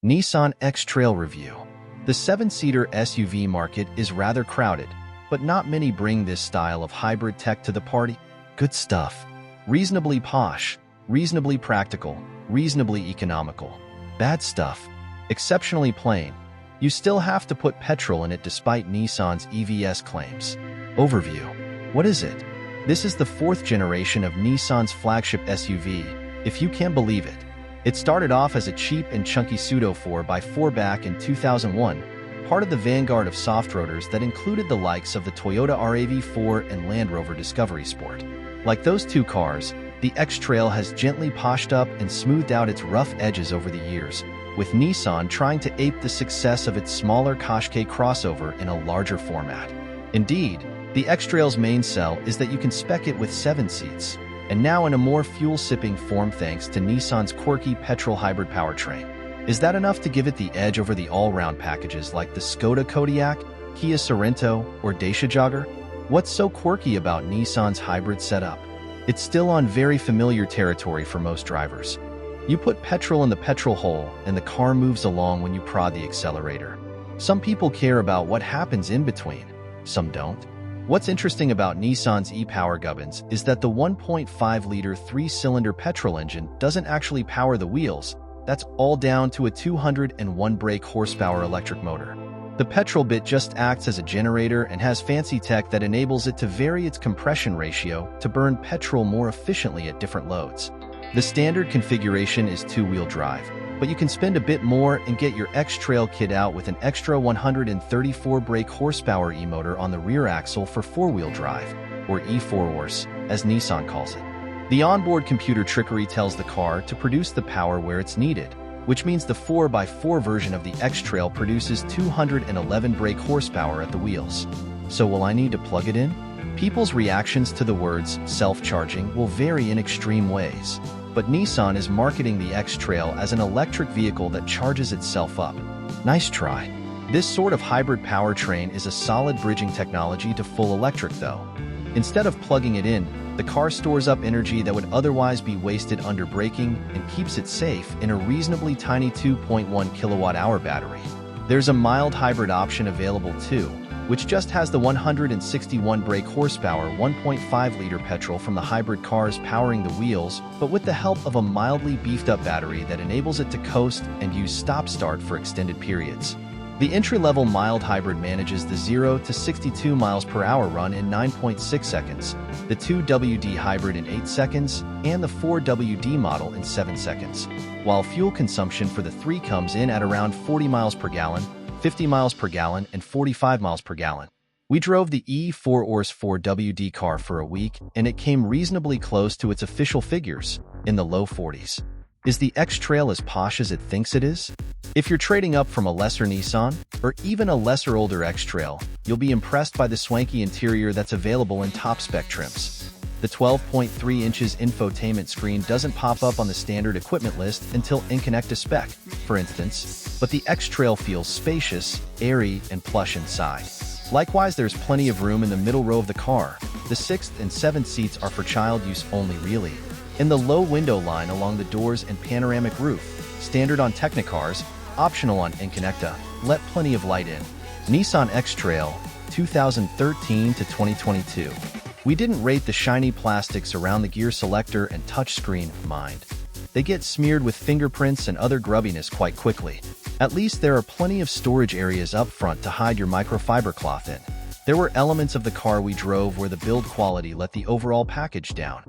Nissan X-Trail review. The 7-seater SUV market is rather crowded, but not many bring this style of hybrid tech to the party. Good stuff. Reasonably posh, reasonably practical, reasonably economical. Bad stuff. Exceptionally plain. You still have to put petrol in it despite Nissan's EVS claims. Overview. What is it? This is the 4th generation of Nissan's flagship SUV, if you can believe it. It started off as a cheap and chunky pseudo 4x4 back in 2001, part of the vanguard of soft-roaders that included the likes of the Toyota RAV4 and Land Rover Discovery Sport. Like those two cars, the X-Trail has gently poshed up and smoothed out its rough edges over the years, with Nissan trying to ape the success of its smaller Qashqai crossover in a larger format. Indeed, the X-Trail's main sell is that you can spec it with 7 seats, and now in a more fuel-sipping form thanks to Nissan's quirky petrol hybrid powertrain. Is that enough to give it the edge over the all-round packages like the Skoda Kodiaq, Kia Sorento, or Dacia Jogger? What's so quirky about Nissan's hybrid setup? It's still on very familiar territory for most drivers. You put petrol in the petrol hole, and the car moves along when you prod the accelerator. Some people care about what happens in between. Some don't. What's interesting about Nissan's e-Power gubbins is that the 1.5-liter 3-cylinder petrol engine doesn't actually power the wheels. That's all down to a 201 brake horsepower electric motor. The petrol bit just acts as a generator and has fancy tech that enables it to vary its compression ratio to burn petrol more efficiently at different loads. The standard configuration is 2-wheel drive, but you can spend a bit more and get your X-Trail kit out with an extra 134 brake horsepower e-motor on the rear axle for 4-wheel drive, or E4-horse, as Nissan calls it. The onboard computer trickery tells the car to produce the power where it's needed, which means the 4x4 version of the X-Trail produces 211 brake horsepower at the wheels. So will I need to plug it in? People's reactions to the words self-charging will vary in extreme ways. But Nissan is marketing the X-Trail as an electric vehicle that charges itself up. Nice try. This sort of hybrid powertrain is a solid bridging technology to full electric though. Instead of plugging it in, the car stores up energy that would otherwise be wasted under braking and keeps it safe in a reasonably tiny 2.1 kilowatt-hour battery. There's a mild hybrid option available too, which just has the 161 brake horsepower 1.5-liter petrol from the hybrid cars powering the wheels, but with the help of a mildly beefed-up battery that enables it to coast and use stop-start for extended periods. The entry-level mild hybrid manages the 0 to 62 miles per hour run in 9.6 seconds, the 2WD hybrid in 8 seconds, and the 4WD model in 7 seconds, while fuel consumption for the 3 comes in at around 40 miles per gallon, 50 miles per gallon, and 45 miles per gallon. We drove the E4-horse 4WD car for a week, and it came reasonably close to its official figures, in the low 40s. Is the X-Trail as posh as it thinks it is? If you're trading up from a lesser Nissan, or even a lesser older X-Trail, you'll be impressed by the swanky interior that's available in top-spec trims. The 12.3 inches infotainment screen doesn't pop up on the standard equipment list until in Connect a spec, for instance, but the X-Trail feels spacious, airy, and plush inside. Likewise, there's plenty of room in the middle row of the car. The 6th and 7th seats are for child use only really. In the low window line along the doors and panoramic roof, standard on Technicars, optional on Inconnecta, let plenty of light in. Nissan X-Trail, 2013 to 2022. We didn't rate the shiny plastics around the gear selector and touchscreen mind. They get smeared with fingerprints and other grubbiness quite quickly. At least there are plenty of storage areas up front to hide your microfiber cloth in. There were elements of the car we drove where the build quality let the overall package down.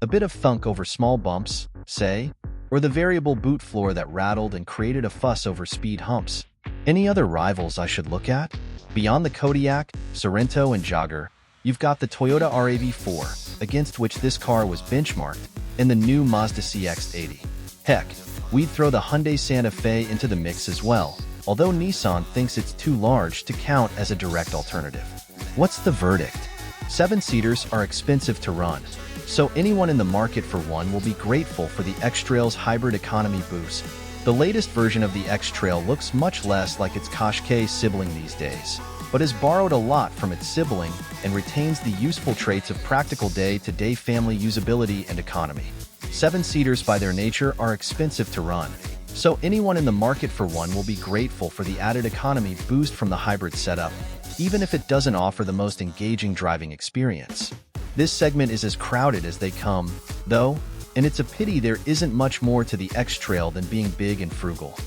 A bit of thunk over small bumps, say, or the variable boot floor that rattled and created a fuss over speed humps. Any other rivals I should look at? Beyond the Kodiaq, Sorento, and Jogger, you've got the Toyota RAV4, against which this car was benchmarked, and the new Mazda CX-80. Heck, we'd throw the Hyundai Santa Fe into the mix as well, although Nissan thinks it's too large to count as a direct alternative. What's the verdict? 7-seaters are expensive to run, so anyone in the market for one will be grateful for the X-Trail's hybrid economy boost. The latest version of the X-Trail looks much less like its Qashqai sibling these days, but has borrowed a lot from its sibling and retains the useful traits of practical day-to-day family usability and economy. 7-seaters by their nature are expensive to run. So anyone in the market for one will be grateful for the added economy boost from the hybrid setup, even if it doesn't offer the most engaging driving experience. This segment is as crowded as they come, though, and it's a pity there isn't much more to the X-Trail than being big and frugal.